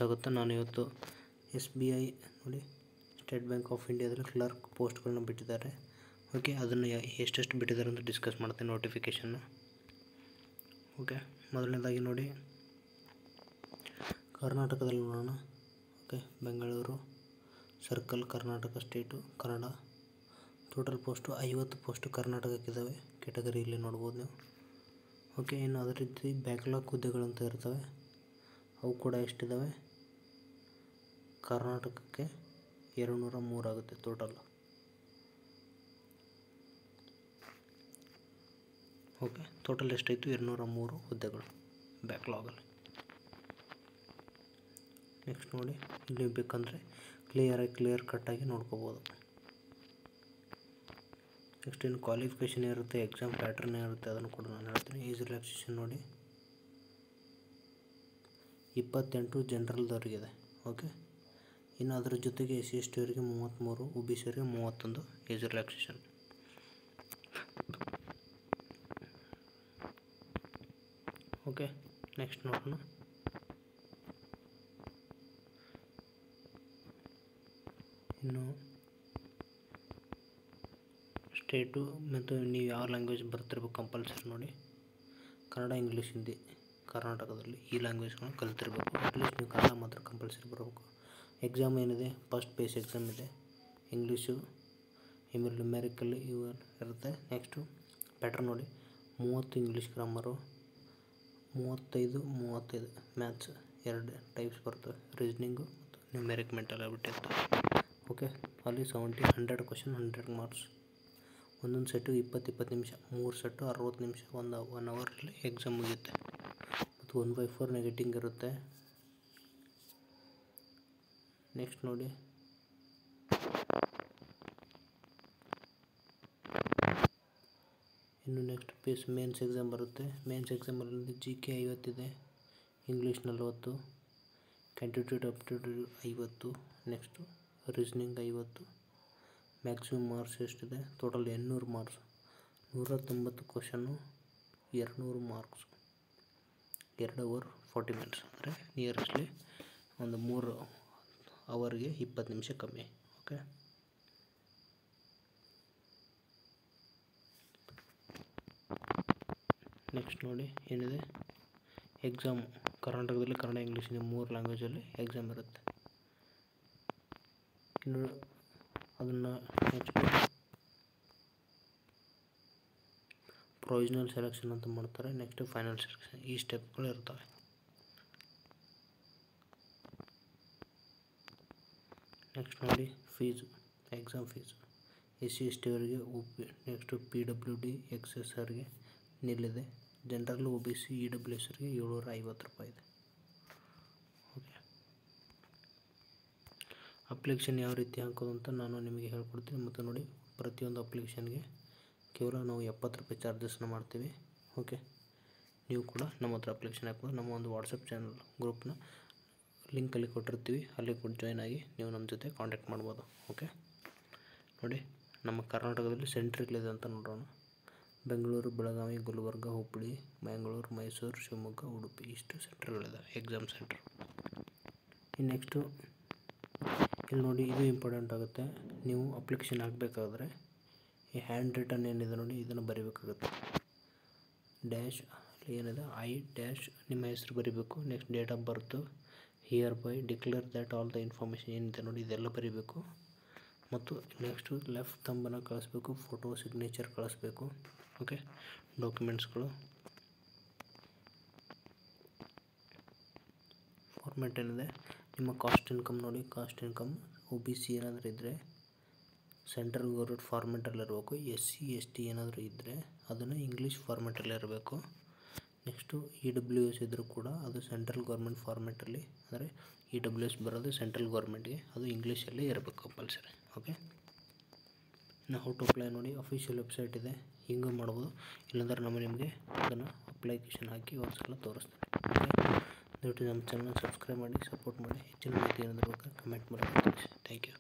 ಆಗುತ್ತೆ. ನಾನು ಇವತ್ತು SBI ನೋಡಿ ಸ್ಟೇಟ್ ಬ್ಯಾಂಕ್ ಆಫ್ ಇಂಡಿಯಾದಲ್ಲಿ ಕ್ಲರ್ಕ್ ಪೋಸ್ಟ್ಗಳನ್ನ ಬಿಟ್ಟಿದ್ದಾರೆ. ಓಕೆ, ಅದನ್ನು ಎಷ್ಟೆಷ್ಟು ಬಿಟ್ಟಿದ್ದಾರೆ ಅಂತ ಡಿಸ್ಕಸ್ ಮಾಡ್ತೀನಿ ನೋಟಿಫಿಕೇಷನ್ನು. ಓಕೆ, ಮೊದಲನೇದಾಗಿ ನೋಡಿ ಕರ್ನಾಟಕದಲ್ಲಿ ನೋಡೋಣ. Okay, Bengaluru circle Karnataka state Kannada. Total post 50 post ಕರ್ನಾಟಕಕ್ಕಿದ್ದಾವೆ. ಕ್ಯಾಟಗರಿಯಲ್ಲಿ ನೋಡ್ಬೋದು ನೀವು. ಓಕೆ, ಇನ್ನು ಅದೇ ರೀತಿ ಬ್ಯಾಕ್ಲಾಗ್ ಹುದ್ದೆಗಳಂತ ಇರ್ತವೆ. ಅವು ಕೂಡ ಎಷ್ಟಿದ್ದಾವೆ? ಕರ್ನಾಟಕಕ್ಕೆ 203 ಆಗುತ್ತೆ ಟೋಟಲ್. ಓಕೆ, ಟೋಟಲ್ ಎಷ್ಟಾಯಿತು? 203 ಹುದ್ದೆಗಳು ಬ್ಯಾಕ್ಲಾಗಲ್ಲಿ. ನೆಕ್ಸ್ಟ್ ನೋಡಿ, ಇಲ್ಲಿ ಬೇಕಂದರೆ ಕ್ಲಿಯರ್ ಕಟ್ಟಾಗಿ ನೋಡ್ಕೋಬೋದು. ನೆಕ್ಸ್ಟ್ ಇನ್ನು ಕ್ವಾಲಿಫಿಕೇಷನ್ ಇರುತ್ತೆ, ಎಕ್ಸಾಮ್ ಪ್ಯಾಟ್ರನ್ ಇರುತ್ತೆ, ಅದನ್ನು ಕೂಡ ನಾನು ಹೇಳ್ತೀನಿ. ಏಜ್ ರಿಲ್ಯಾಕ್ಸೇಷನ್ ನೋಡಿ 28 ಜನರಲ್ದವ್ರಿಗಿದೆ. ಓಕೆ, ಇನ್ನು ಅದರ ಜೊತೆಗೆ SC/ST ಅವರಿಗೆ 33, OBC ಅವರಿಗೆ 31 ಏಜ್ ರಿಲ್ಯಾಕ್ಸೇಷನ್. ಓಕೆ, ನೆಕ್ಸ್ಟ್ ನೋಡೋಣ. ಇನ್ನು ಸ್ಟೇಟು ಮತ್ತು ನೀವು ಯಾವ ಲ್ಯಾಂಗ್ವೇಜ್ ಬರ್ತಿರ್ಬೇಕು ಕಂಪಲ್ಸರಿ ನೋಡಿ. ಕನ್ನಡ, ಇಂಗ್ಲೀಷ್, ಹಿಂದಿ ಕರ್ನಾಟಕದಲ್ಲಿ ಈ ಲ್ಯಾಂಗ್ವೇಜ್ಗಳನ್ನ ಕಲಿತಿರ್ಬೇಕು. ಅಟ್ಲೀಸ್ಟ್ ನೀವು ಕನ್ನಡ ಮಾತ್ರ ಕಂಪಲ್ಸರಿ ಬರಬೇಕು. ಎಕ್ಸಾಮ್ ಏನಿದೆ, ಫಸ್ಟ್ ಬೇಸ್ ಎಕ್ಸಾಮ್ ಇದೆ, ಇಂಗ್ಲೀಷು, ಆಮೇಲೆ ನ್ಯೂಮೆರಿಕಲ್ ಇವು ಇರುತ್ತೆ. ನೆಕ್ಸ್ಟು ಪ್ಯಾಟ್ರನ್ ನೋಡಿ, 30 ಇಂಗ್ಲೀಷ್ ಗ್ರಾಮರು, 35 ಮ್ಯಾಥ್ಸ್, 2 ಟೈಪ್ಸ್ ಬರ್ತವೆ, ರೀಸ್ನಿಂಗು ಮತ್ತು ನ್ಯೂಮೆರಿಕ್ ಮೆಂಟಲ್ ಅಬಿಲಿಟಿ ಅಂತ. ಓಕೆ, ಅಲ್ಲಿ 70 100 ಕ್ವಶನ್ 100 ಮಾರ್ಕ್ಸ್. ಒಂದೊಂದು ಸೆಟ್ಟು 20 ನಿಮಿಷ, 3 ಸೆಟ್ಟು 60 ನಿಮಿಷ, 1 ಅವರಲ್ಲಿ ಎಕ್ಸಾಮ್ ಮುಗಿಯುತ್ತೆ. ಮತ್ತು 1/4 ನೆಗೆಟಿಂಗ್ ಇರುತ್ತೆ. ನೆಕ್ಸ್ಟ್ ನೋಡಿ, ಇನ್ನು ನೆಕ್ಸ್ಟ್ ಪೇಸ್ ಮೇನ್ಸ್ ಎಕ್ಸಾಮ್ ಬರುತ್ತೆ. ಮೇನ್ಸ್ ಎಕ್ಸಾಮಲ್ಲಿ GK 50 ಇದೆ, English 40, quantitative aptitude 50, next reasoning 50. Maximum marks ಎಷ್ಟಿದೆ? Total 800 marks, 190 question, 200 marks, 2 hour 40 minutes. ಅಂದರೆ ನಿಯರೆಸ್ಟ್ಲಿ ಒಂದು 3 ಅವರ್ಗೆ 20 ನಿಮಿಷ ಕಮ್ಮಿ. ಓಕೆ, ನೆಕ್ಸ್ಟ್ ನೋಡಿ ಏನಿದೆ ಎಕ್ಸಾಮ್. ಕರ್ನಾಟಕದಲ್ಲಿ ಕನ್ನಡ, ಇಂಗ್ಲೀಷ್, 3 ಲ್ಯಾಂಗ್ವೇಜಲ್ಲಿ ಎಕ್ಸಾಮ್ ಇರುತ್ತೆ. ಇನ್ನು ಅದನ್ನು ನೆಕ್ಸ್ಟ್ ಪ್ರೊವಿಷನಲ್ ಸೆಲೆಕ್ಷನ್ ಅಂತ ಮಾಡ್ತಾರೆ. Next final selection. ಈ ಸ್ಟೆಪ್ಗಳು ಇರ್ತವೆ. ನೆಕ್ಸ್ಟ್ ನೋಡಿ ಫೀಸು, ಎಕ್ಸಾಮ್ ಫೀಸು SC/ST ಅವರಿಗೆ ನೆಕ್ಸ್ಟು PWD XS ಅವರಿಗೆ ನಿಲ್ಲಿದೆ. ಜನರಲ್, OBC, EWS ಅವರಿಗೆ 750 ರೂಪಾಯಿ ಇದೆ. ಓಕೆ, ಅಪ್ಲಿಕೇಶನ್ ಯಾವ ರೀತಿ ಹಾಕೋದು ಅಂತ ನಾನು ನಿಮಗೆ ಹೇಳ್ಕೊಡ್ತೀನಿ. ಮತ್ತು ನೋಡಿ, ಪ್ರತಿಯೊಂದು ಅಪ್ಲಿಕೇಶನ್ಗೆ ಕೇವಲ ನಾವು 70 ರೂಪಾಯಿ ಚಾರ್ಜಸ್ನ ಮಾಡ್ತೀವಿ. ಓಕೆ, ನೀವು ಕೂಡ ನಮ್ಮ ಹತ್ರ ಅಪ್ಲಿಕೇಶನ್ ಹಾಕ್ಬೋದು. ನಮ್ಮ ಒಂದು ವಾಟ್ಸಪ್ ಚಾನಲ್ ಗ್ರೂಪ್ನ ಲಿಂಕಲ್ಲಿ ಕೊಟ್ಟಿರ್ತೀವಿ, ಅಲ್ಲಿ ಕೂಡ ಜಾಯ್ನ್ ಆಗಿ ನೀವು ನಮ್ಮ ಜೊತೆ ಕಾಂಟ್ಯಾಕ್ಟ್ ಮಾಡ್ಬೋದು. ಓಕೆ, ನೋಡಿ ನಮ್ಮ ಕರ್ನಾಟಕದಲ್ಲಿ ಸೆಂಟ್ರ್ಗಳಿದೆ ಅಂತ ನೋಡೋಣ. ಬೆಂಗಳೂರು, ಬೆಳಗಾವಿ, ಗುಲ್ಬರ್ಗ, ಹುಬ್ಬಳ್ಳಿ, ಮಂಗಳೂರು, ಮೈಸೂರು, ಶಿವಮೊಗ್ಗ, ಉಡುಪಿ, ಇಷ್ಟು ಸೆಂಟ್ರ್ಗಳಿದೆ ಎಕ್ಸಾಮ್ ಸೆಂಟ್ರ್. ಇನ್ನು ನೆಕ್ಸ್ಟು ಇಲ್ಲಿ ನೋಡಿ, ಇದು ಇಂಪಾರ್ಟೆಂಟ್ ಆಗುತ್ತೆ. ನೀವು ಅಪ್ಲಿಕೇಶನ್ ಹಾಕಬೇಕಾದ್ರೆ ಈ ಹ್ಯಾಂಡ್ ರಿಟನ್ ಏನಿದೆ ನೋಡಿ, ಇದನ್ನು ಬರೀಬೇಕಾಗುತ್ತೆ. ಡ್ಯಾಶ್ ಏನಿದೆ I- ನಿಮ್ಮ ಹೆಸರು ಬರೀಬೇಕು. Next date of birth, here by declare that all the information ಏನಿದೆ ನೋಡಿ, ಇದೆಲ್ಲ ಬರೀಬೇಕು. ಮತ್ತು ನೆಕ್ಸ್ಟು ಲೆಫ್ಟ್ ಥಂಬನ್ನು ಕಳಿಸ್ಬೇಕು, ಫೋಟೋ ಸಿಗ್ನೇಚರ್ ಕಳಿಸ್ಬೇಕು. ಓಕೆ, ಡಾಕ್ಯುಮೆಂಟ್ಸ್ಗಳು ಫಾರ್ಮ್ಯಾಟ್ ಏನಿದೆ, ನಿಮ್ಮ ಕಾಸ್ಟ್ ಇನ್ಕಮ್ ನೋಡಿ, ಕಾಸ್ಟ್ ಇನ್ಕಮ್ OBC ಏನಾದರೂ ಇದ್ದರೆ ಸೆಂಟ್ರಲ್ ಗೌರ್ಮೆಂಟ್ ಫಾರ್ಮೆಟಲ್ಲಿರಬೇಕು. SC/ST ಏನಾದರೂ ಇದ್ದರೆ ಅದನ್ನು ಇಂಗ್ಲೀಷ್ ಫಾರ್ಮೆಟಲ್ಲಿ ಇರಬೇಕು. ನೆಕ್ಸ್ಟು EWS ಇದ್ದರೂ ಕೂಡ ಅದು ಸೆಂಟ್ರಲ್ ಗೌರ್ಮೆಂಟ್ ಫಾರ್ಮೆಟಲ್ಲಿ, ಅಂದರೆ EWS ಬರೋದು ಸೆಂಟ್ರಲ್ ಗೌರ್ಮೆಂಟ್ಗೆ, ಅದು ಇಂಗ್ಲೀಷಲ್ಲೇ ಇರಬೇಕು ಕಂಪಲ್ಸರಿ. ಓಕೆ, ಇನ್ನು ಹೌ ಟು ಅಪ್ಲೈ ನೋಡಿ, ಅಫಿಷಿಯಲ್ ವೆಬ್ಸೈಟ್ ಇದೆ, ಹಿಂಗೆ ಮಾಡ್ಬೋದು. ಇಲ್ಲಾಂದ್ರೆ ನಿಮಗೆ ಅದನ್ನು ಅಪ್ಲಿಕೇಶನ್ ಹಾಕಿ ಒಂದು ಸಲ ತೋರಿಸ್ತೀನಿ. ದಯವಿಟ್ಟು ನಮ್ಮ ಚಾನಲ್ ಸಬ್ಸ್ಕ್ರೈಬ್ ಮಾಡಿ, ಸಪೋರ್ಟ್ ಮಾಡಿ. ಹೆಚ್ಚಿನ ಮಾಹಿತಿ ಏನಾದರೂ ಕಮೆಂಟ್ ಮಾಡಿ ತಿಳಿಸಿ. Thank you.